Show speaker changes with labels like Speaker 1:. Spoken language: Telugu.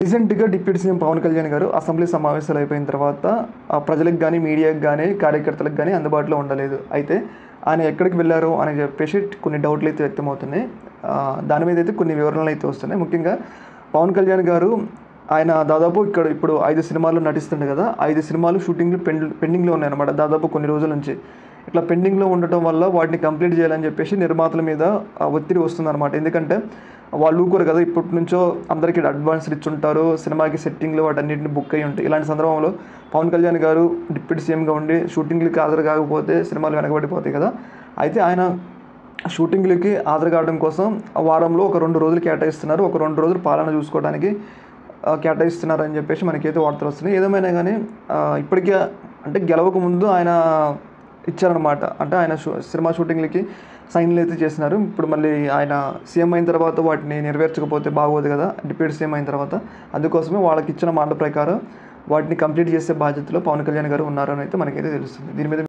Speaker 1: రీసెంట్‌గా డిప్యూటీ సీఎం పవన్ కళ్యాణ్ గారు అసెంబ్లీ సమావేశాలు అయిపోయిన తర్వాత ప్రజలకు గాని, మీడియాకి గాని, కార్యకర్తలకు గాని అందుబాటులో ఉండలేదు. అయితే ఆయన ఎక్కడికి వెళ్లారు అని చెప్పేసి కొన్ని డౌట్‌లయితే వ్యక్తమవుతున్నాయి. దాని మీదైతే కొన్ని వివరణలైతే వస్తున్నాయి. ముఖ్యంగా పవన్ కళ్యాణ్ గారు ఆయన దాదాపు ఇప్పుడు 5 సినిమాల్లో నటిస్తుండు కదా! 5 సినిమాలు షూటింగ్‌లు పెండింగ్‌లో ఉన్నాయన్నమాట. దాదాపు కొన్ని రోజుల నుంచి. ఇట్లా పెండింగ్‌లో ఉండటం వల్ల వాటిని కంప్లీట్ చేయాలని చెప్పేసి నిర్మాతల మీద ఒత్తిడి వస్తుందన్నమాట. ఎందుకంటే వాళ్ళు ఊరుకోరు కదా! ఇప్పటినుంచో అందరికీ అడ్వాన్స్‌లు ఇచ్చుంటారు. సినిమాకి సెట్టింగ్‌లు వాటన్నిటిని బుక్ అయ్యి ఉంటాయి. ఇలాంటి సందర్భంలో పవన్ కళ్యాణ్ గారు డిప్యూటీ సీఎంగా ఉండి షూటింగ్‌లకి హాజరు కాకపోతే సినిమాలు వెనకబడిపోతాయి కదా! అయితే ఆయన షూటింగ్‌లకి హాజరు కావడం కోసం వారంలో ఒక 2 రోజులు కేటాయిస్తున్నారు. ఒక 2 రోజులు పాలన చూసుకోవడానికి కేటాయిస్తున్నారని చెప్పేసి మనకైతే వార్తలు వస్తున్నాయి. ఏదేమైనా గానీ ఇప్పటికే అంటే గెలవక ముందు ఆయన ఇచ్చారనమాట. అంటే ఆయన సినిమా షూటింగ్‌లకి సైన్‌లయితే చేసినారు. ఇప్పుడు మళ్ళీ ఆయన సీఎం అయిన తర్వాత వాటిని నెరవేర్చకపోతే బాగోదు కదా! డిప్యూటీ సీఎం అయిన తర్వాత. అందుకోసమే వాళ్ళకిచ్చిన మాట ప్రకారం వాటిని కంప్లీట్ చేసే బాధ్యతలో పవన్ కళ్యాణ్ గారు ఉన్నారని అయితే మనకైతే తెలుస్తుంది. దీని మీద